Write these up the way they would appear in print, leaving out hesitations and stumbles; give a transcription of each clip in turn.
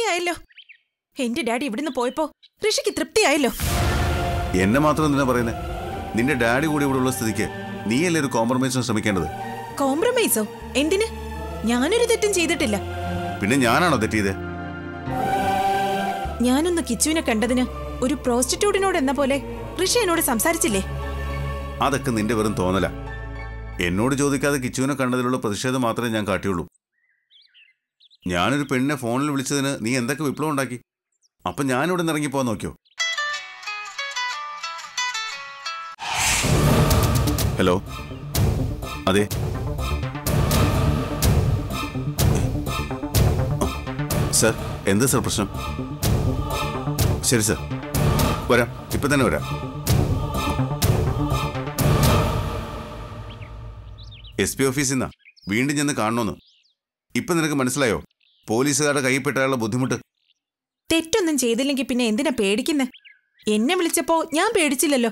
തൃപ്തിയായല്ലോ. എന്റെ ഡാഡി ഇവിടുന്ന് പോയപ്പോ ഋഷിക്ക് തൃപ്തിയായല്ലോ. എന്നെ മാത്രം എന്തിനാ പറയുന്നത്? നിന്റെ ഡാഡി കൂടി ഇവിടെ ഉള്ള സ്ഥിതിക്ക് നീയല്ലേ ഒരു കോംപ്രമൈസിന് ശ്രമിക്കേണ്ടത്? കോംപ്രമൈസോ? എന്തിന്? ഞാനൊരു തെറ്റും ചെയ്തിട്ടില്ല. പിന്നെ ഞാനാണോ തെറ്റിയത്? ഞാനൊന്ന് കിച്ചുവിനെ കണ്ടതിന് ഒരു പ്രോസ്റ്റിറ്റ്യൂട്ടിനോട് എന്ന പോലെ ഋഷി എന്നോട് സംസാരിച്ചില്ലേ? അതൊക്കെ നിന്റെ വെറും തോന്നല. എന്നോട് ചോദിക്കാതെ കിച്ചുവിനെ കണ്ടതിലുള്ള പ്രതിഷേധം മാത്രമേ ഞാൻ കാട്ടിയുള്ളൂ. ഞാനൊരു പെണ്ണിനെ ഫോണിൽ വിളിച്ചതിന് നീ എന്തൊക്കെ വിപ്ലവം ഉണ്ടാക്കി. അപ്പൊ ഞാനിവിടെ നിന്ന് ഇറങ്ങിപ്പോവാൻ നോക്കിയോ? ഹലോ, അതെ. സർ, എന്താ സർ പ്രശ്നം? ശരി സർ, വരാം, ഇപ്പൊ തന്നെ വരാം. SP ഓഫീസിൽ നിന്നാ വീണ്ടും ചെന്ന് കാണണമെന്ന്. ഇപ്പൊ നിനക്ക് മനസ്സിലായോ പോലീസുകാരുടെ കൈപ്പെട്ടാലുള്ള ബുദ്ധിമുട്ട്? തെറ്റൊന്നും ചെയ്തില്ലെങ്കിൽ പിന്നെ എന്തിനാ പേടിക്കുന്നേ? എന്നെ വിളിച്ചപ്പോ ഞാൻ പേടിച്ചില്ലല്ലോ.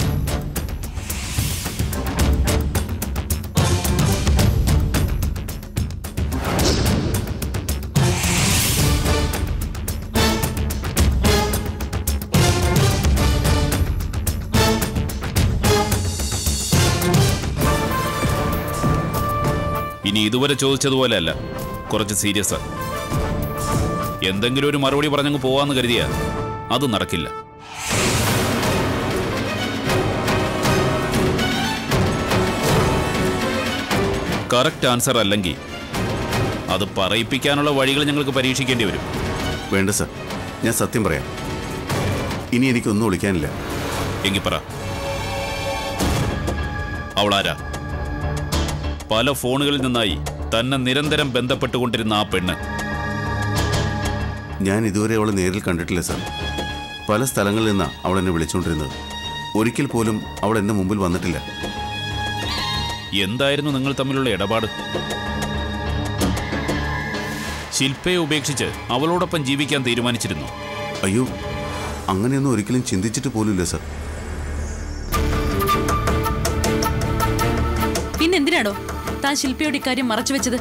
ഇനി ഇതുവരെ ചോദിച്ചതുപോലെ അല്ല, കുറച്ച് സീരിയസാ. എന്തെങ്കിലും ഒരു മറുപടി പറഞ്ഞങ്ങ് പോവാന്ന് കരുതിയാ അത് നടക്കില്ല. കറക്റ്റ് ആൻസർ അല്ലെങ്കിൽ അത് പറയിപ്പിക്കാനുള്ള വഴികൾ ഞങ്ങൾക്ക് പരീക്ഷിക്കേണ്ടി വരും. വേണ്ട സർ, ഞാൻ സത്യം പറയാം. ഇനി എനിക്കൊന്നും ഒളിക്കാനില്ല. എങ്കിൽ പറ, അവളാരാ? പല ഫോണുകളിൽ നിന്നായി തന്നെ നിരന്തരം ബന്ധപ്പെട്ടുകൊണ്ടിരുന്ന ആ പെണ്ണ്. ഞാൻ ഇതുവരെ അവളെ നേരിൽ കണ്ടിട്ടില്ല സർ. പല സ്ഥലങ്ങളിൽ നിന്നാണ് അവൾ എന്നെ വിളിച്ചുകൊണ്ടിരുന്നത്. ഒരിക്കൽ പോലും അവൾ എന്റെ മുമ്പിൽ വന്നിട്ടില്ല. എന്തായിരുന്നു നിങ്ങൾ തമ്മിലുള്ള ഇടപാട്? ശില്പയെ ഉപേക്ഷിച്ച് അവളോടൊപ്പം ജീവിക്കാൻ തീരുമാനിച്ചിരുന്നു? അയ്യോ, അങ്ങനെയൊന്നും ഒരിക്കലും ചിന്തിച്ചിട്ട് പോലുമില്ല സർ. പിന്നെന്തിനാടോ താൻ ശില്പയോട് ഇക്കാര്യം മറച്ചുവെച്ചത്?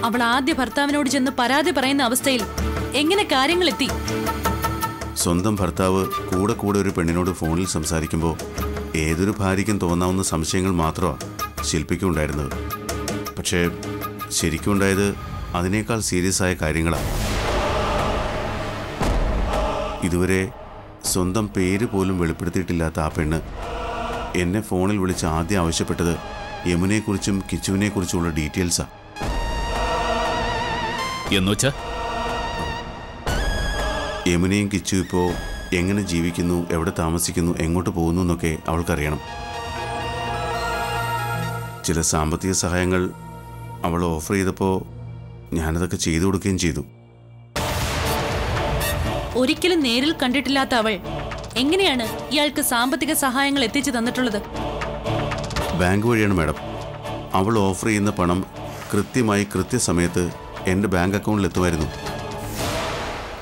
അവൾ ആദ്യ ഭർത്താവിനോട് ചെന്ന് പരാതി പറയുന്ന അവസ്ഥയിൽ എങ്ങനെ കാര്യങ്ങൾ എത്തി? സ്വന്തം ഭർത്താവ് കൂടെ കൂടെ ഒരു പെണ്ണിനോട് ഫോണിൽ സംസാരിക്കുമ്പോൾ ഏതൊരു ഭാര്യയ്ക്കും തോന്നാവുന്ന സംശയങ്ങൾ മാത്രമാണ് ശില്പയ്ക്കും ഉണ്ടായിരുന്നത്. പക്ഷേ ശരിക്കും ഉണ്ടായത് അതിനേക്കാൾ സീരിയസ് ആയ കാര്യങ്ങളാണ്. ഇതുവരെ സ്വന്തം പേര് പോലും വെളിപ്പെടുത്തിയിട്ടില്ലാത്ത ആ പെണ്ണ് എന്നെ ഫോണിൽ വിളിച്ച് ആദ്യം ആവശ്യപ്പെട്ടത് യമുനെക്കുറിച്ചും കിച്ചുവിനെക്കുറിച്ചുമുള്ള ഡീറ്റെയിൽസാണ്. എന്നുവെച്ചാ യമുനയും കിച്ചു ഇപ്പോൾ എങ്ങനെ ജീവിക്കുന്നു, എവിടെ താമസിക്കുന്നു, എങ്ങോട്ട് പോകുന്നു എന്നൊക്കെ അവൾക്കറിയണം. ചില സാമ്പത്തിക സഹായങ്ങൾ അവൾ ഓഫർ ചെയ്തപ്പോൾ ഞാനതൊക്കെ ചെയ്തു കൊടുക്കുകയും ചെയ്തു. ഒരിക്കലും നേരിൽ കണ്ടിട്ടില്ലാത്ത അവൾ എങ്ങനെയാണ് ഇയാൾക്ക് സാമ്പത്തിക സഹായങ്ങൾ എത്തിച്ചു തന്നിട്ടുള്ളത്? ബാങ്ക് വഴിയാണ് മാഡം. അവൾ ഓഫർ ചെയ്യുന്ന പണം കൃത്യമായി കൃത്യസമയത്ത് എൻ്റെ ബാങ്ക് അക്കൗണ്ടിൽ എത്തുമായിരുന്നു.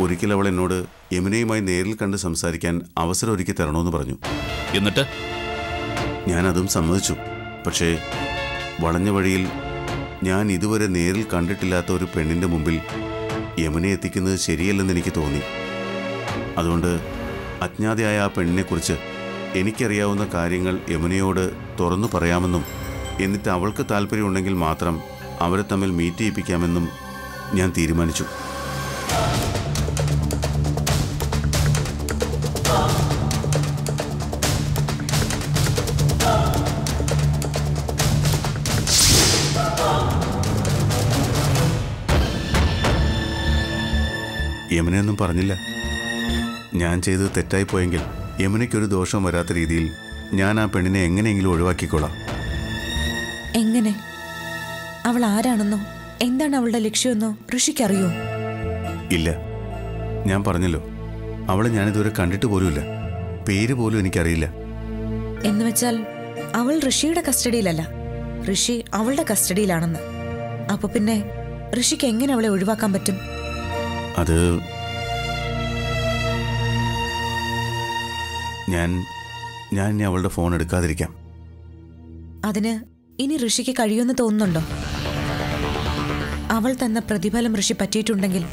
ഒരിക്കൽ അവൾ എന്നോട് യമുനയുമായി നേരിൽ കണ്ട് സംസാരിക്കാൻ അവസരം ഒരുക്കി തരണമെന്ന് പറഞ്ഞു. എന്നിട്ട് ഞാനതും സമ്മതിച്ചു. പക്ഷേ വളഞ്ഞ വഴിയിൽ ഞാൻ ഇതുവരെ നേരിൽ കണ്ടിട്ടില്ലാത്ത ഒരു പെണ്ണിൻ്റെ മുമ്പിൽ യമുനയെ എത്തിക്കുന്നത് ശരിയല്ലെന്ന് എനിക്ക് തോന്നി. അതുകൊണ്ട് അജ്ഞാതയായ ആ പെണ്ണിനെക്കുറിച്ച് എനിക്കറിയാവുന്ന കാര്യങ്ങൾ യമുനയോട് തുറന്നു പറയാമെന്നും എന്നിട്ട് അവൾക്ക് താല്പര്യമുണ്ടെങ്കിൽ മാത്രം അവരെ തമ്മിൽ മീറ്റ് ചെയ്യിപ്പിക്കാമെന്നും ഞാൻ തീരുമാനിച്ചു. യമുനയൊന്നും പറഞ്ഞില്ല. ഞാൻ ചെയ്തത് തെറ്റായിപ്പോയെങ്കിൽ യമുനയ്ക്കൊരു ദോഷം വരാത്ത രീതിയിൽ ഞാൻ ആ പെണ്ണിനെ എങ്ങനെയെങ്കിലും ഒഴിവാക്കിക്കോളാം. എങ്ങനെ? അവൾ ആരാണെന്നോ എന്താണ് അവളുടെ ലക്ഷ്യമെന്നോ ഋഷിക്കറിയോ? ഇല്ല, ഞാൻ പറഞ്ഞല്ലോ, അവളെ ഞാനിതുവരെ കണ്ടിട്ട് പോലുമില്ല. പേര് പോലും എനിക്കറിയില്ല. എന്നുവെച്ചാൽ അവൾ ഋഷിയുടെ കസ്റ്റഡിയിലല്ല, ഋഷി അവളുടെ കസ്റ്റഡിയിലാണെന്ന്. അപ്പൊ പിന്നെ ഋഷിക്ക് എങ്ങനെ അവളെ ഒഴിവാക്കാൻ പറ്റും? അത് ഞാൻ ഇനി അവളുടെ ഫോൺ എടുക്കാതിരിക്കാം. അതിന് ഇനി ഋഷിക്ക് കഴിയുമെന്ന് തോന്നുന്നുണ്ടോ? അവൾ തന്ന പ്രതിഫലം ഋഷി പറ്റിയിട്ടുണ്ടെങ്കിൽ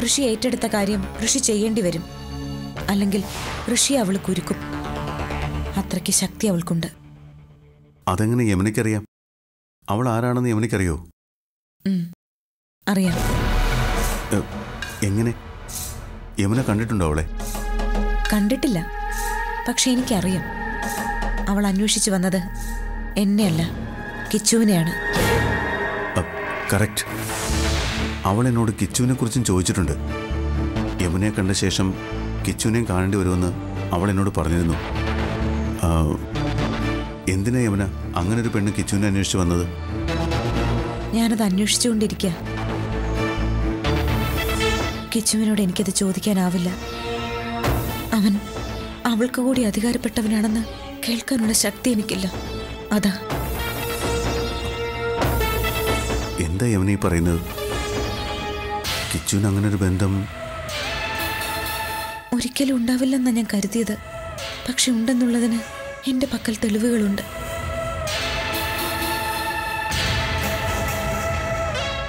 ഋഷി ഏറ്റെടുത്ത കാര്യം ഋഷി ചെയ്യേണ്ടി വരും. അല്ലെങ്കിൽ ഋഷി അവൾ കുരുക്കും. അത്രയ്ക്ക് ശക്തി അവൾക്കുണ്ട്. അതെങ്ങനെ യമുനയ്ക്കറിയാം? അവൾ ആരാണെന്ന് യമുനയ്ക്കറിയോ? അറിയാം. എങ്ങനെ? യമുന കണ്ടിട്ടുണ്ടോ അവളെ? കണ്ടിട്ടില്ല. പക്ഷെ എനിക്കറിയാം. അവൾ അന്വേഷിച്ചു വന്നത് എന്നെയല്ല, കിച്ചുവിനെയാണ്. കറക്റ്റ്. അവൾ എന്നോട് കിച്ചുവിനെ കുറിച്ചും ചോദിച്ചിട്ടുണ്ട്. യമുനയെ കണ്ട ശേഷം കിച്ചുവിനെയും കാണേണ്ടി വരുമെന്ന് അവൾ എന്നോട് പറഞ്ഞിരുന്നു. എന്തിനാ യമുന അങ്ങനെ ഒരു പെണ്ണ് കിച്ചുവിനെ അന്വേഷിച്ചു വന്നത്? ഞാനത് അന്വേഷിച്ചുകൊണ്ടിരിക്കുക. കിച്ചുവിനോട് എനിക്കത് ചോദിക്കാനാവില്ല. അവൻ അവൾക്ക് കൂടി അധികാരപ്പെട്ടവനാണെന്ന് കേൾക്കാനുള്ള ശക്തി എനിക്കില്ല. അതാ. എന്താ യമുന ഈ പറയുന്നത്? കിച്ചുവിന് അങ്ങനെ ഒരു ബന്ധം ഒരിക്കലും ഉണ്ടാവില്ലെന്നാണ് ഞാൻ കരുതിയത്. പക്ഷെ ഉണ്ടെന്നുള്ളതിന് എന്റെ പക്കൽ തെളിവുകളുണ്ട്.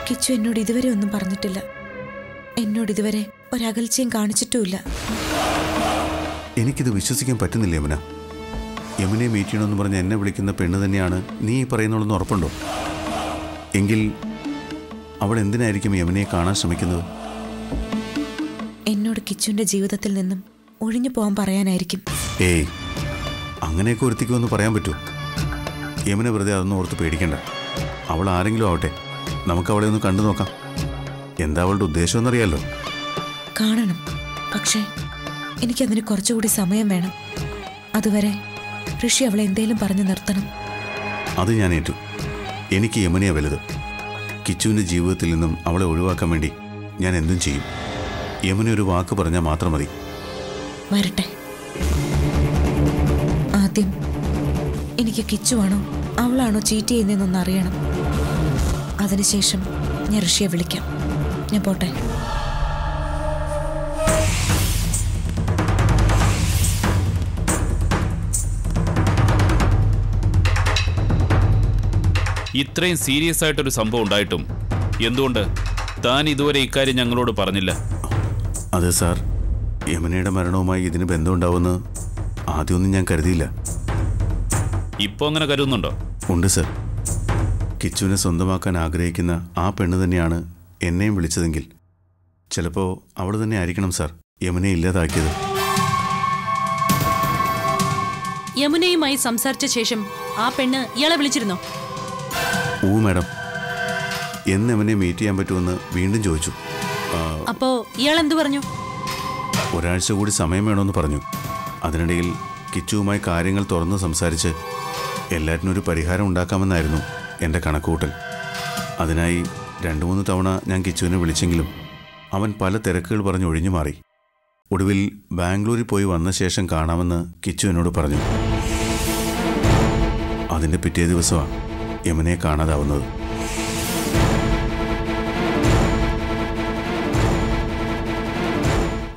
കിച്ചു എന്നോട് ഇതുവരെ ഒന്നും പറഞ്ഞിട്ടില്ല. എന്നോട് ഇതുവരെ ഒരകൽച്ചയും കാണിച്ചിട്ടുമില്ല. എനിക്കിത് വിശ്വസിക്കാൻ പറ്റുന്നില്ല യമുന. യമുനയെ മീറ്റ് ചെയ്യണമെന്ന് പറഞ്ഞ് എന്നെ വിളിക്കുന്ന പെണ്ണ് തന്നെയാണ് നീ ഈ പറയുന്നുള്ളെന്ന് ഉറപ്പുണ്ടോ? എങ്കിൽ അവൾ എന്തിനായിരിക്കും യമുനയെ കാണാൻ ശ്രമിക്കുന്നത്? എന്നോട് കിച്ചുവിന്റെ ജീവിതത്തിൽ നിന്നും ഒഴിഞ്ഞു പോകാൻ പറയാനായിരിക്കും. ഏയ്, അങ്ങനെയൊക്കെ ഒരുത്തിക്കുമെന്ന് പറയാൻ പറ്റുമോ? യമുന വെറുതെ അതൊന്നും ഓർത്ത് പേടിക്കണ്ട. അവൾ ആരെങ്കിലും ആവട്ടെ, നമുക്ക് അവളെ ഒന്ന് കണ്ടു നോക്കാം. എന്താ അവളുടെ ഉദ്ദേശമെന്നറിയാലോ. കാണണം. പക്ഷേ എനിക്കതിന് കുറച്ചുകൂടി സമയം വേണം. അതുവരെ ഋഷി അവളെ എന്തേലും പറഞ്ഞു നിർത്തണം. അത് ഞാൻ ഏറ്റു. എനിക്ക് യമുനയെ വലുത്. കിച്ചുവിൻ്റെ ജീവിതത്തിൽ നിന്നും അവളെ ഒഴിവാക്കാൻ വേണ്ടി ഞാൻ എന്തും ചെയ്യും. യമുന ഒരു വാക്ക് പറഞ്ഞാൽ മാത്രം മതി. വരട്ടെ. ആദ്യം എനിക്ക് കിച്ചുവാണോ അവളാണോ ചീറ്റ് ചെയ്യുന്നതെന്നൊന്ന് അറിയണം. അതിനുശേഷം ഞാൻ ഋഷിയെ വിളിക്കാം. ഞാൻ പോട്ടെ. ഇത്രയും സീരിയസ് ആയിട്ടൊരു സംഭവം ഉണ്ടായിട്ടും എന്തുകൊണ്ട് താൻ ഇതുവരെ ഇക്കാര്യം ഞങ്ങളോട് പറഞ്ഞില്ല? അത് സാർ, യമുനയുടെ മരണവുമായി ഇതിന് ബന്ധമുണ്ടാവുമെന്ന് ആദ്യമൊന്നും ഞാൻ കരുതിയില്ല. ഇപ്പോൾ അങ്ങനെ കരുതുന്നുണ്ടോ? ഉണ്ട് സർ. കിച്ചുവിനെ സ്വന്തമാക്കാൻ ആഗ്രഹിക്കുന്ന ആ പെണ്ണ് തന്നെയാണ് എന്നെയും വിളിച്ചതെങ്കിൽ ചിലപ്പോൾ അവൾ തന്നെ ആയിരിക്കണം സാർ യമുനയെ ഇല്ലാതാക്കിയത്. യമുനയുമായി സംസാരിച്ച ശേഷം ആ പെണ്ണ് ഇയാളെ വിളിച്ചിരുന്നോ? ഓ മാഡം, എന്ന് യമുനയെ മീറ്റ് ചെയ്യാൻ പറ്റുമെന്ന് വീണ്ടും ചോദിച്ചു. അപ്പോ ഇയാൾ എന്തു പറഞ്ഞു? ഒരാഴ്ച കൂടി സമയം വേണമെന്ന് പറഞ്ഞു. അതിനിടയിൽ കിച്ചുവുമായി കാര്യങ്ങൾ തുറന്ന് സംസാരിച്ച് എല്ലാറ്റിനും ഒരു പരിഹാരം ഉണ്ടാക്കാമെന്നായിരുന്നു എൻ്റെ കണക്കുകൂട്ടൽ. അതിനായി 2-3 തവണ ഞാൻ കിച്ചുവിനെ വിളിച്ചെങ്കിലും അവൻ പല തിരക്കുകൾ പറഞ്ഞ് ഒഴിഞ്ഞു മാറി. ഒടുവിൽ ബാംഗ്ലൂരിൽ പോയി വന്ന ശേഷം കാണാമെന്ന് കിച്ചു എന്നോട് പറഞ്ഞു. അതിൻ്റെ പിറ്റേ ദിവസമാണ് യമുനയെ കാണാതാവുന്നത്.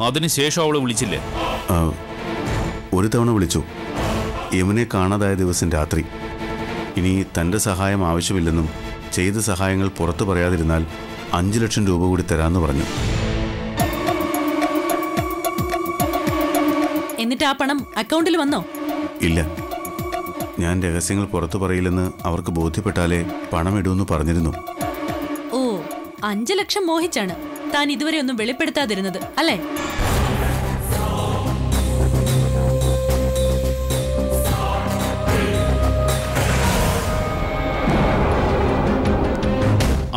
അതിനുശേഷം അവളെ വിളിച്ചില്ലേ? ഒരു തവണ വിളിച്ചു. യമുനയെ കാണാതായ ദിവസം രാത്രി. ഇനി തൻ്റെ സഹായം ആവശ്യമില്ലെന്നും ചെയ്ത സഹായങ്ങൾ പുറത്തു പറയാതിരുന്നാൽ 5 ലക്ഷം രൂപ കൂടി തരാമെന്ന് പറഞ്ഞു. എന്നിട്ട് ആ പണം അക്കൗണ്ടിൽ വന്നോ? ഇല്ല. ഞാൻ രഹസ്യങ്ങൾ പുറത്തു പറയില്ലെന്ന് അവർക്ക് ബോധ്യപ്പെട്ടാലേ പണം ഇടുമെന്ന് പറഞ്ഞിരുന്നു. ഓ, 5 ലക്ഷം മോഹിച്ചാണ് താൻ ഇതുവരെ ഒന്നും വെളിപ്പെടുത്താതിരുന്നത് അല്ലേ?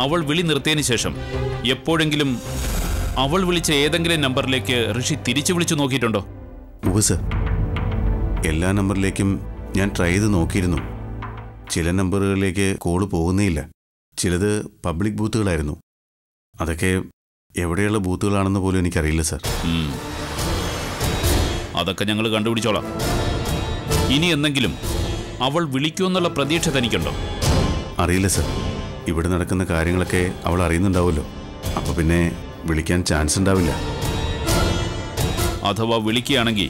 അവൾ വിളി നിർത്തിയതിനു ശേഷം എപ്പോഴെങ്കിലും അവൾ വിളിച്ച ഏതെങ്കിലും നമ്പറിലേക്ക് ഋഷി തിരിച്ചു വിളിച്ചു നോക്കിയിട്ടുണ്ടോ? ഉവ്വ് സർ, എല്ലാ നമ്പറിലേക്കും ഞാൻ ട്രൈ ചെയ്ത് നോക്കിയിരുന്നു. ചില നമ്പറുകളിലേക്ക് കോള് പോകുന്നേയില്ല. ചിലത് പബ്ലിക് ബൂത്തുകളായിരുന്നു. അതൊക്കെ എവിടെയുള്ള ബൂത്തുകളാണെന്ന് പോലും എനിക്കറിയില്ല സർ. അതൊക്കെ ഞങ്ങൾ കണ്ടുപിടിച്ചോളാം. ഇനി എന്തെങ്കിലും അവൾ വിളിക്കുമെന്നുള്ള പ്രതീക്ഷ തനിക്കുണ്ടോ? അറിയില്ല സർ. ഇവിടെ നടക്കുന്ന കാര്യങ്ങളൊക്കെ അവൾ അറിയുന്നുണ്ടാവുമല്ലോ. അപ്പോൾ പിന്നെ വിളിക്കാൻ ചാൻസ് ഉണ്ടാവില്ല. അഥവാ വിളിക്കുകയാണെങ്കിൽ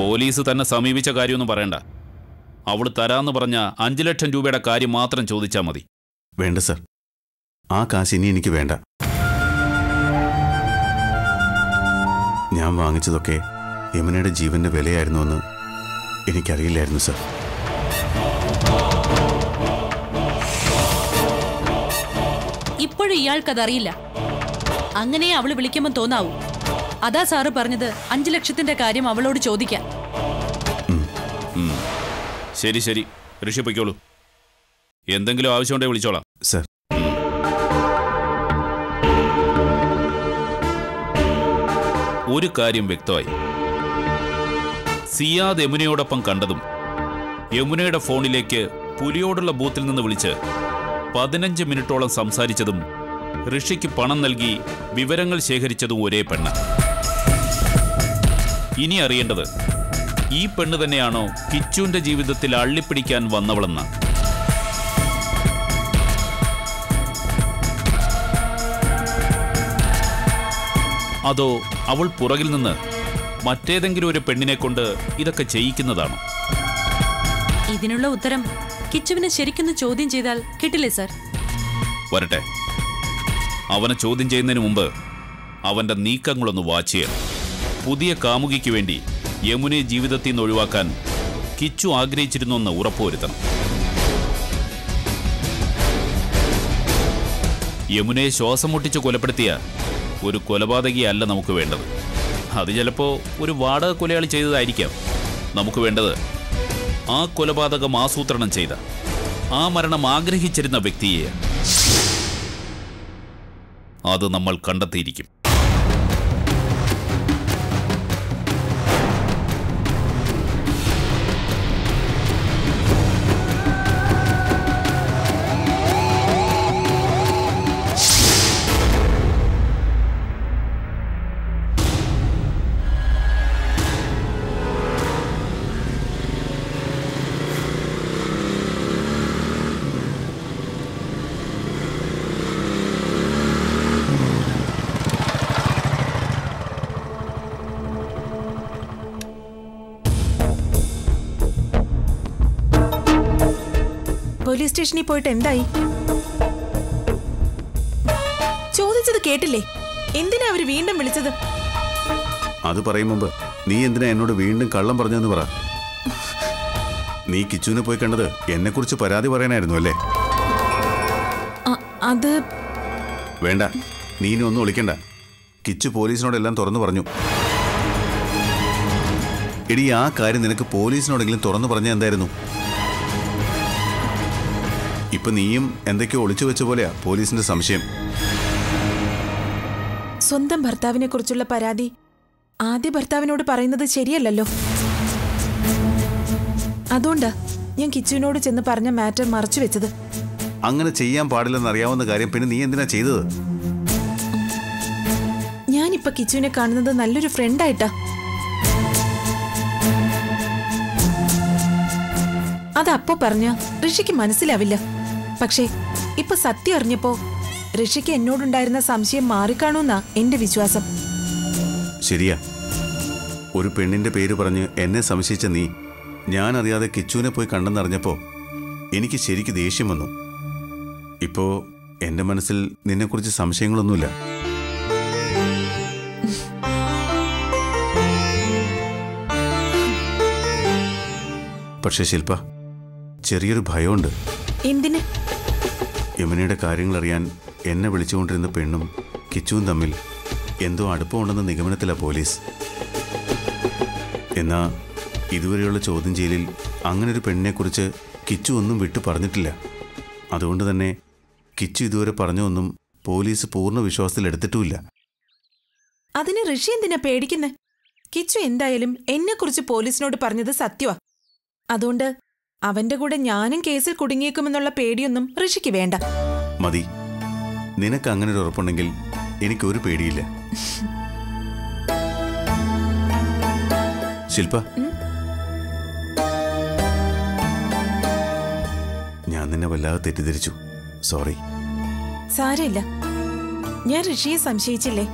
പോലീസ് തന്നെ സമീപിച്ച കാര്യമൊന്നും പറയണ്ട. അവൾ തരാമെന്ന് പറഞ്ഞ 5 ലക്ഷം രൂപയുടെ കാര്യം മാത്രം ചോദിച്ചാൽ മതി. വേണ്ട സർ, ആ കാശ് ഇനി എനിക്ക് വേണ്ട. ഞാൻ വാങ്ങിച്ചതൊക്കെ യമുനയുടെ ജീവന്റെ വിലയായിരുന്നുവെന്ന് എനിക്കറിയില്ലായിരുന്നു സർ. ഇപ്പോഴും ഇയാൾക്കതറിയില്ല. അങ്ങനെ അവള് വിളിക്കുമ്പോൾ തോന്നാവൂ. അതാ സാറ് പറഞ്ഞത് 5 ലക്ഷത്തിന്റെ കാര്യം അവളോട് ചോദിക്കാൻ. ശരി ശരി, ഋഷി പൊയ്ക്കോളൂ. എന്തെങ്കിലും ആവശ്യമുണ്ടെങ്കിൽ വിളിച്ചോളാം സർ. ഒരു കാര്യം വ്യക്തമായി. സിയാദ് യമുനയോടൊപ്പം കണ്ടതും യമുനയുടെ ഫോണിലേക്ക് പുലിയോടുള്ള ബൂത്തിൽ നിന്ന് വിളിച്ച് 15 മിനിറ്റോളം സംസാരിച്ചതും ഋഷിക്ക് പണം നൽകി വിവരങ്ങൾ ശേഖരിച്ചതും ഒരേ പെണ്ണ്. ഇനി അറിയേണ്ടത് ഈ പെണ്ണ് തന്നെയാണോ കിച്ചുവിന്റെ ജീവിതത്തിൽ അള്ളിപ്പിടിക്കാൻ വന്നവളെന്ന്. അതോ അവൾ പുറകിൽ നിന്ന് മറ്റേതെങ്കിലും ഒരു പെണ്ണിനെ കൊണ്ട് ഇതൊക്കെ ചെയ്യിക്കുന്നതാണോ? ഇതിനുള്ള ഉത്തരം കിച്ചുവിനെ ശരിക്കൊന്ന് ചോദ്യം ചെയ്താൽ കിട്ടില്ലേ സാർ? വരട്ടെ. അവനെ ചോദ്യം ചെയ്യുന്നതിന് മുമ്പ് അവന്റെ നീക്കങ്ങളൊന്ന് വാച്ച് ചെയ്യണം. പുതിയ കാമുകിക്ക് വേണ്ടി യമുനയെ ജീവിതത്തിൽ നിന്ന് ഒഴിവാക്കാൻ കിച്ചു ആഗ്രഹിച്ചിരുന്നുവെന്ന് ഉറപ്പുവരുത്തണം. യമുനയെ ശ്വാസം മുട്ടിച്ച് കൊലപ്പെടുത്തിയ ഒരു കൊലപാതകിയല്ല നമുക്ക് വേണ്ടത്. അത് ചിലപ്പോൾ ഒരു വാടക കൊലയാളി ചെയ്തതായിരിക്കാം. നമുക്ക് വേണ്ടത് ആ കൊലപാതകം ആസൂത്രണം ചെയ്ത, ആ മരണം ആഗ്രഹിച്ചിരുന്ന വ്യക്തിയെ. അത് നമ്മൾ കണ്ടെത്തിയിരിക്കും. പോലീസ് സ്റ്റേഷനിൽ പോയിട്ട് എന്തായി? ചോദിച്ചത് കേട്ടില്ലേ? എന്തിനാ അവര് വീണ്ടും വിളിച്ചത്? അത് പറയും മുമ്പ് നീ എന്തിനാ എന്നോട് വീണ്ടും കള്ളം പറഞ്ഞെന്ന് പറ. നീ കിച്ചുവിനെ പോയി കണ്ടത് എന്നെക്കുറിച്ച് പരാതി പറയാനായിരുന്നു അല്ലേ? അത് വേണ്ട, നീ ഇനി ഒന്നും വിളിക്കണ്ട. കിച്ചു പോലീസിനോടെല്ലാം തുറന്നു പറഞ്ഞു. എടി, ആ കാര്യം നിനക്ക് പോലീസിനോടെങ്കിലും തുറന്നു പറഞ്ഞാൽ എന്തായിരുന്നു? ഇപ്പൊ നീയും എന്തൊക്കെയോ ഒളിച്ചു വെച്ച പോലെയാ പോലീസിന്റെ സംശയം. സ്വന്തം ഭർത്താവിനെ കുറിച്ചുള്ള പരാതി ആദ്യ ഭർത്താവിനോട് പറയുന്നത് ശരിയല്ലല്ലോ. അതുകൊണ്ടാ ഞാൻ കിച്ചുവിനോട് ചെന്ന് പറഞ്ഞ മാറ്റർ മറച്ചു വെച്ചത്. അങ്ങനെ ചെയ്യാൻ പാടില്ലെന്ന് അറിയാവുന്ന കാര്യം പിന്നെ നീ എന്തിനാ ചെയ്തത്? ഞാനിപ്പോ കിച്ചുവിനെ കാണുന്നത് നല്ലൊരു ഫ്രണ്ടായിട്ടാ. അതപ്പോ പറഞ്ഞ ഋഷിക്ക് മനസ്സിലാവില്ല. പക്ഷേ ഇപ്പൊ സത്യം അറിഞ്ഞപ്പോ ഋഷിക്ക് എന്നോടുണ്ടായിരുന്ന സംശയം മാറിക്കാണൂന്നാ എന്റെ വിശ്വാസം. ശരിയാ, ഒരു പെണ്ണിന്റെ പേര് പറഞ്ഞ് എന്നെ സംശയിച്ച നീ ഞാൻ അറിയാതെ കിച്ചുവിനെ പോയി കണ്ടെന്നറിഞ്ഞപ്പോ എനിക്ക് ശരിക്ക് ദേഷ്യം വന്നു. ഇപ്പോ എന്റെ മനസ്സിൽ നിന്നെക്കുറിച്ച് സംശയങ്ങളൊന്നുമില്ല. പക്ഷെ ശില്പ, ചെറിയൊരു ഭയമുണ്ട്. എന്തിന്? യമുനയുടെ കാര്യങ്ങൾ അറിയാൻ എന്നെ വിളിച്ചുകൊണ്ടിരുന്ന പെണ്ണും കിച്ചുവും തമ്മിൽ എന്തോ അടുപ്പമുണ്ടെന്ന നിഗമനത്തിലാണ് പോലീസ്. എന്നാ ഇതുവരെയുള്ള ചോദ്യം ചെയ്യലിൽ അങ്ങനൊരു പെണ്ണിനെക്കുറിച്ച് കിച്ചു ഒന്നും വിട്ടു പറഞ്ഞിട്ടില്ല. അതുകൊണ്ട് തന്നെ കിച്ചു ഇതുവരെ പറഞ്ഞൊന്നും പോലീസ് പൂർണ്ണ വിശ്വാസത്തിലെടുത്തിട്ടുമില്ല. അതിന് ഋഷി എന്തിനാ പേടിക്കുന്നെ? കിച്ചു എന്തായാലും എന്നെക്കുറിച്ച് പോലീസിനോട് പറഞ്ഞത് സത്യമാ. അതുകൊണ്ട് അവന്റെ കൂടെ ഞാനും കേസിൽ കുടുങ്ങിയേക്കുമെന്നുള്ള പേടിയൊന്നും ഋഷിക്ക് വേണ്ട. മതി, നിനക്ക് അങ്ങനെ ഒരു ഉറപ്പുണ്ടെങ്കിൽ എനിക്കൊരു പേടിയില്ല. ശില്പ, ഞാൻ നിന്നെ വല്ലാതെ തെറ്റിദ്ധരിച്ചു. സോറി. സാരമില്ല, ഞാൻ ഋഷിയെ സംശയിച്ചില്ലേ?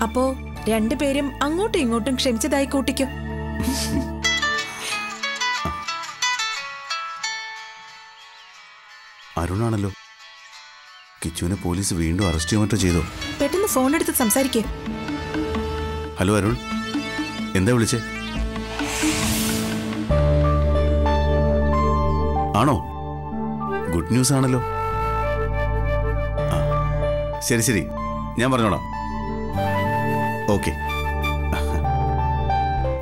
അപ്പോ രണ്ടുപേരും അങ്ങോട്ടും ഇങ്ങോട്ടും ക്ഷമിച്ചതായി കൂട്ടിക്കോ. അരുണാണല്ലോ. കിച്ചുവിനെ പോലീസ് വീണ്ടും അറസ്റ്റ് ചെയ്യുമോ ചെയ്തോ? പെട്ടെന്ന് ഫോൺ എടുത്ത് സംസാരിക്കേ. ഹലോ അരുൺ, എന്താ വിളിച്ചേ? ആണോ? ഗുഡ് ന്യൂസ് ആണല്ലോ. ശരി ശരി, ഞാൻ പറഞ്ഞോളാം. ഓക്കെ.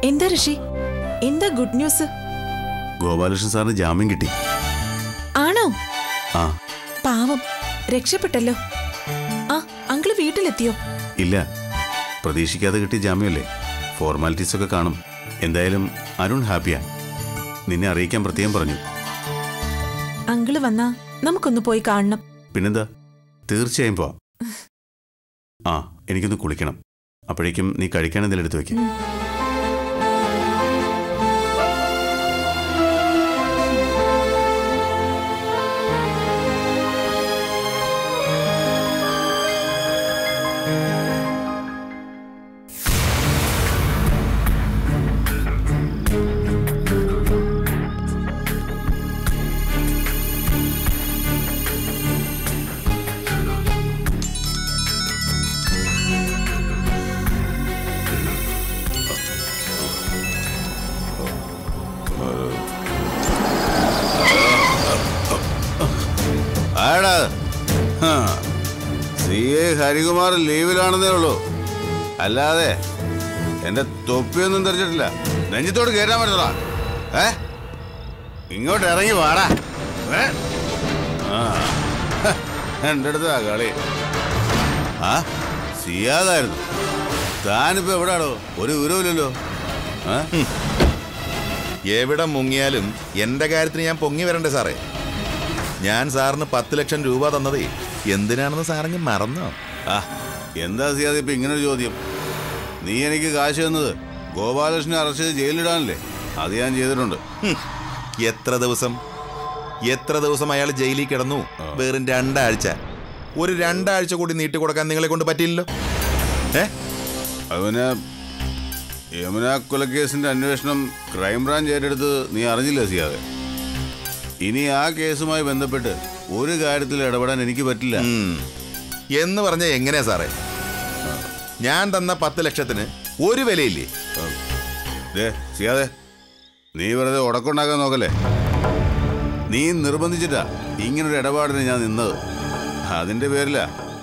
എന്താ ഋഷി, എന്താ ഗുഡ് ന്യൂസ്? ഗോപാലകൃഷ്ണൻ സാറിന് ജാമ്യം കിട്ടി. ആണോ? ആ. പാവം, രക്ഷപ്പെട്ടല്ലോ. ആ, അങ്കിള് വീട്ടിലെത്തിയോ? ഇല്ല, പ്രതീക്ഷിക്കാതെ കിട്ടിയ ജാമ്യമല്ലേ, ഫോർമാലിറ്റീസ് ഒക്കെ കാണും. എന്തായാലും അരുൺ ഹാപ്പിയാ. നിന്നെ അറിയിക്കാൻ പ്രത്യേകം പറഞ്ഞു. അങ്കിള് വന്നാ നമുക്കൊന്ന് പോയി കാണണം. പിന്നെന്താ, തീർച്ചയായും പോവാം. ആ, എനിക്കൊന്ന് കുളിക്കണം. അപ്പോഴേക്കും നീ കഴിക്കാൻ എന്തെങ്കിലും എടുത്തു വയ്ക്കും. ഹരികുമാർ ലീവിലാണെന്നേ ഉള്ളൂ, അല്ലാതെ എന്റെ തൊപ്പിയൊന്നും തെറിച്ചിട്ടില്ല. നെഞ്ചത്തോട് കയറ്റാൻ പറ്റതാ. ഇങ്ങോട്ട് ഇറങ്ങി വാടാ. എന്റെ അടുത്താ കളി. ആ, സിയാദായിരുന്നു. താനിപ്പോ എവിടാടോ? ഒരു വിവരമില്ലല്ലോ. എവിടെ മുങ്ങിയാലും എന്റെ കാര്യത്തിന് ഞാൻ പൊങ്ങി വരണ്ടേ സാറേ? ഞാൻ സാറിന് 10 ലക്ഷം രൂപ തന്നതേ എന്തിനാണെന്ന് സാറങ്ങ് മറന്നോ? ആ, എന്താ സിയാദ് ഇപ്പൊ ഇങ്ങനൊരു ചോദ്യം? നീ എനിക്ക് കാശ് തന്നത് ഗോപാലകൃഷ്ണനെ അറസ്റ്റ് ചെയ്ത് ജയിലിടാനല്ലേ? അത് ഞാൻ ചെയ്തിട്ടുണ്ട്. എത്ര ദിവസം അയാൾ ജയിലിൽ കിടന്നു? വെറും 2 ആഴ്ച. ഒരു 2 ആഴ്ച കൂടി നീട്ടി കൊടുക്കാൻ നിങ്ങളെ കൊണ്ട് പറ്റില്ലല്ലോ. അവന് യമുന കൊലക്കേസിന്റെ അന്വേഷണം ക്രൈംബ്രാഞ്ച് ഏറ്റെടുത്ത് നീ അറിഞ്ഞില്ല സിയാദെ? ഇനി ആ കേസുമായി ബന്ധപ്പെട്ട് ഒരു കാര്യത്തിൽ ഇടപെടാൻ എനിക്ക് പറ്റില്ല. എന്ന് പറഞ്ഞ എങ്ങനെയാ സാറേ? ഞാൻ തന്ന 10 ലക്ഷത്തിന് ഒരു വിലയില്ലേ? സിയാദെ, നീ വെറുതെ ഉടക്കുണ്ടാക്കാൻ നോക്കല്ലേ. നീ നിർബന്ധിച്ചിട്ടാ ഇങ്ങനൊരു ഇടപാടിന് ഞാൻ നിന്നത്. അതിന്റെ പേരില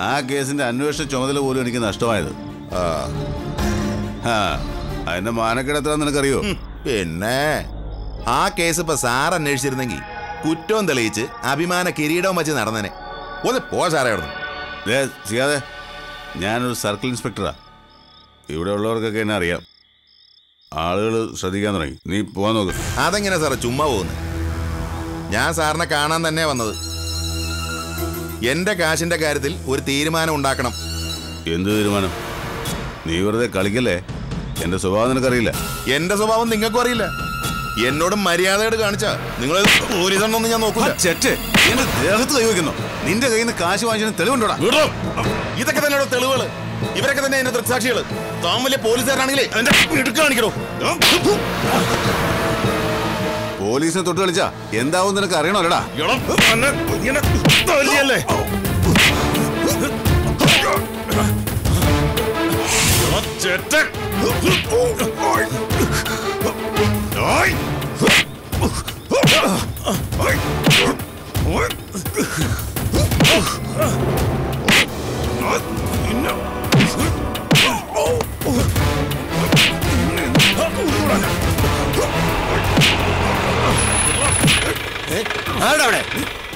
ആ കേസിന്റെ അന്വേഷണ ചുമതല പോലും എനിക്ക് നഷ്ടമായത്. അതിന്റെ മാനക്കേട് എത്ര നിനക്കറിയോ? പിന്നെ ആ കേസ് ഇപ്പൊ സാർ അന്വേഷിച്ചിരുന്നെങ്കിൽ കുറ്റവും തെളിയിച്ച് അഭിമാന കിരീടവും വെച്ച് നടന്നേനെ. ഒന്ന് പോ സാറേ അവിടുന്ന്. സിയാദെ, ഞാനൊരു സർക്കിൾ ഇൻസ്പെക്ടറാ. ഇവിടെ ഉള്ളവർക്കൊക്കെ എന്നെ അറിയാം. ആളുകൾ ശ്രദ്ധിക്കാൻ തുടങ്ങി. നീ പോവാൻ നോക്ക്. അതെങ്ങനെ സാറേ ചുമ്മാ പോകുന്നത്? ഞാൻ സാറിനെ കാണാൻ തന്നെ വന്നത്. എന്റെ കാശിന്റെ കാര്യത്തിൽ ഒരു തീരുമാനം ഉണ്ടാക്കണം. എന്ത് തീരുമാനം? നീ വെറുതെ കളിക്കല്ലേ. എന്റെ സ്വഭാവം നിനക്കറിയില്ല. എന്റെ സ്വഭാവം നിങ്ങൾക്കും അറിയില്ല. എന്നോട് മര്യാദയോട് കാണിച്ചാ നിങ്ങൾ പോലീസൊന്നും ഞാൻ നോക്കൂല. എന്റെ ദേഹത്ത് കൈവയ്ക്കുന്നു. നിന്റെ കയ്യിൽ നിന്ന് കാശ് വാങ്ങിച്ചതിന് തെളിവുണ്ടോടാ? ഇതൊക്കെ തന്നെയാണോ തെളിവുകള്? ഇവരൊക്കെ തന്നെ എന്റെ ദൃക്സാക്ഷികള്. താൻ വലിയ പോലീസുകാരാണെങ്കിലേ എന്റെ ഇടുക്ക് കാണിക്കണോ? പോലീസിനെ തൊട്ട് കളിച്ചാ എന്താവും നിനക്ക് അറിയണോല്ലടാ.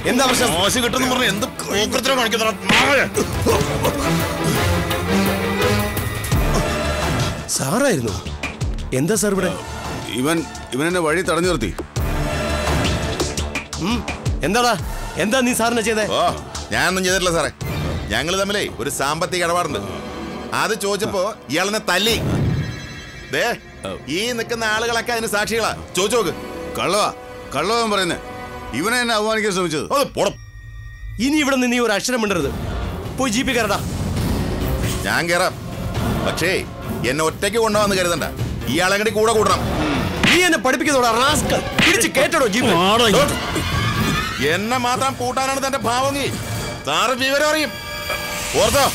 എന്താ പ്രശ്നം? മോശം കിട്ടുന്ന പറഞ്ഞ എന്ത് കാണിക്കുന്ന സാറായിരുന്നു? എന്താ സാർ ഇവിടെ? ഇവൻ എന്നെ വഴി തടഞ്ഞു നിർത്തി. എന്താടാ, എന്താ നീ സാറിനെ ചെയ്തേ? ഓ, ഞാനൊന്നും ചെയ്തിട്ടില്ല സാറേ. ഞങ്ങൾ തമ്മിലേ ഒരു സാമ്പത്തിക ഇടപാടുണ്ട്. അത് ചോദിച്ചപ്പോ ഇയാളെന്നെ തല്ലി. ദേ, ഈ നിൽക്കുന്ന ആളുകളൊക്കെ അതിന് സാക്ഷികളാ. ചോദിച്ചു നോക്ക്. കള്ളവൻ പറയുന്നേ. ഇവനെ എന്നെ അവമാനിക്കാൻ ശ്രമിച്ചത്. ഇനി ഇവിടെ നിന്ന് നീ ഒരു അക്ഷരം മിണ്ടരുത്. പോയി ജീപ്പിൽ കയറടാ. ഞാൻ കയറാം, പക്ഷേ എന്നെ ഒറ്റയ്ക്ക് കൊണ്ടുവന്ന് കരുതണ്ട. ഇയാളെ കൂടി കൂടെ കൂടണം. നീ എന്നെ പഠിപ്പിക്കുന്നോടാ റാസ്കൽ. പിടിച്ച് കേട്ടോ ജീപ്പ്. എന്നെ മാത്രം കൂട്ടാനാണ് തന്റെ ഭാവമെങ്കിൽ സാറ് വിവരം അറിയും. ഓർത്തോ?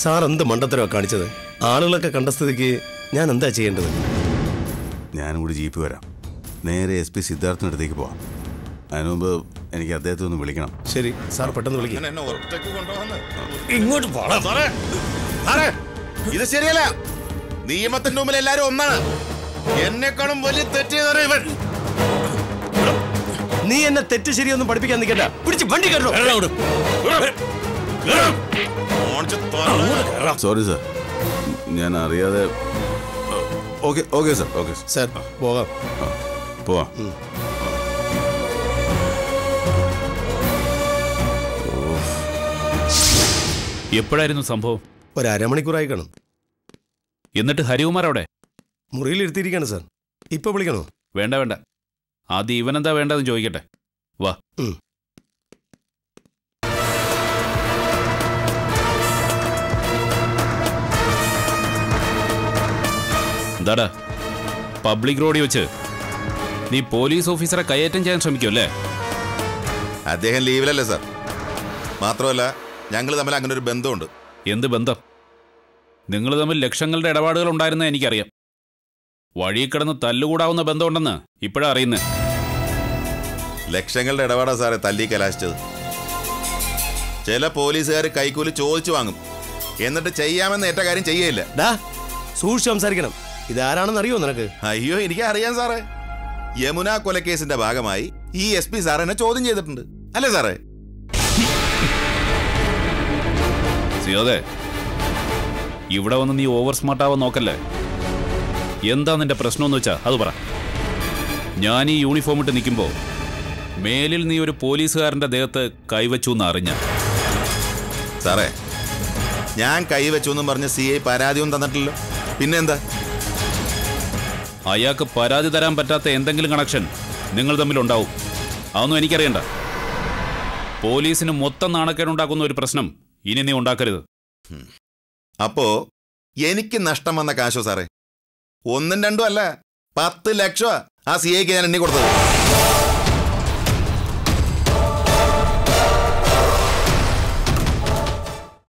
സാർ എന്ത് മണ്ടത്തരവാ കാണിച്ചത്? ആളുകളൊക്കെ കണ്ട സ്ഥിതിക്ക് ഞാൻ എന്താ ചെയ്യേണ്ടത്? ഞാനും കൂടി ജീപ്പ് വരാം. നേരെ SP സിദ്ധാർത്ഥിൻ്റെ അടുത്തേക്ക് പോവാം. അതിനു മുമ്പ് എനിക്ക് അദ്ദേഹത്തെ ഒന്ന് വിളിക്കണം. ശരി സാർ, പെട്ടെന്ന് വിളിക്കാം. എന്നെ ഒറ്റയ്ക്ക് കൊണ്ടുവന്ന് ഇങ്ങോട്ട് പോടാ. സാറേ, ഇത് ശരിയല്ല. നിയമത്തിന്റെ മുമ്പിൽ എല്ലാരും ഒന്നാണ്. എന്നെക്കാളും വലിയ തെറ്റ് ചെയ്തവനാ ഇവൻ. നീ എന്നെ തെറ്റ് ശരിയൊന്നും പഠിപ്പിക്കാൻ നിൽക്കണ്ട. പിടിച്ച് വണ്ടി കയറോ. സോറി സാർ, ഞാൻ അറിയാതെ. ഓക്കെ സാർ, ഓക്കെ സാർ, പോകാം. പോവാം. എപ്പോഴായിരുന്നു സംഭവം? ഒരു അരമണിക്കൂറായി കാണും. എന്നിട്ട് ഹരികുമാർ അവിടെ? മുറിയിൽ ഇരുത്തിയിരിക്കാണ് സാർ. ഇപ്പൊ വിളിക്കണോ? വേണ്ട വേണ്ട, ആദ്യം ഇവനെന്താ വേണ്ടതെന്ന് ചോദിക്കട്ടെ. വാ. എന്താടാ, പബ്ലിക് റോഡിൽ വെച്ച് നീ പോലീസ് ഓഫീസറെ കയ്യേറ്റം ചെയ്യാൻ ശ്രമിക്കുമല്ലേ? അദ്ദേഹം ലീവിലല്ലേ സാർ? മാത്രമല്ല, ഞങ്ങൾ തമ്മിൽ അങ്ങനെ ഒരു ബന്ധമുണ്ട്. എന്ത് ബന്ധം? നിങ്ങൾ തമ്മിൽ ലക്ഷങ്ങളുടെ ഇടപാടുകൾ ഉണ്ടായിരുന്ന എനിക്കറിയാം. വഴി കിടന്ന് തല്ലുകൂടാവുന്ന ബന്ധമുണ്ടെന്ന് ഇപ്പോഴാ അറിയുന്നത്. ലക്ഷങ്ങളുടെ ഇടപാടാ സാറേ തല്ലി കലാശിച്ചത്. ചില പോലീസുകാർ കൈക്കൂലി ചോദിച്ചു വാങ്ങും, എന്നിട്ട് ചെയ്യാമെന്ന് ഏറ്റ കാര്യം ചെയ്യയില്ല. സൂക്ഷിച്ച് സംസാരിക്കണം. ഇതാരാണെന്ന് അറിയോ നിനക്ക്? അയ്യോ, എനിക്ക് അറിയാം സാറേ. യമുന കൊലക്കേസിന്റെ ഭാഗമായി ഈ SP സാർ എന്നെ ചോദ്യം ചെയ്തിട്ടുണ്ട്, അല്ലേ സാറേ? സിയോദേ, ഇവിടെ വന്ന് നീ ഓവർ സ്മാർട്ടാവാൻ നോക്കല്ലേ. എന്താ നിന്റെ പ്രശ്നമെന്ന് വെച്ചാ അത് പറ. ഞാൻ ഈ യൂണിഫോം ഇട്ട് നിൽക്കുമ്പോൾ മേലിൽ നീ ഒരു പോലീസുകാരന്റെ ദേഹത്ത് കൈവച്ചു എന്ന് അറിഞ്ഞ. സാറേ, ഞാൻ കൈവച്ചു എന്നും പറഞ്ഞ് CI പരാതിയൊന്നും തന്നിട്ടില്ലല്ലോ. പിന്നെന്താ? അയാൾക്ക് പരാതി തരാൻ പറ്റാത്ത എന്തെങ്കിലും കണക്ഷൻ നിങ്ങൾ തമ്മിലുണ്ടാവും. അതൊന്നും എനിക്കറിയണ്ട. പോലീസിന് മൊത്തം നാണക്കേടുണ്ടാക്കുന്ന ഒരു പ്രശ്നം ഇനി നീ ഉണ്ടാക്കരുത്. അപ്പോ എനിക്ക് നഷ്ടം വന്ന കാശോ സാറേ? 1 2 അല്ല, 10 ലക്ഷം ആ CIക്ക് ഞാൻ എണ്ണി കൊടുത്തത്.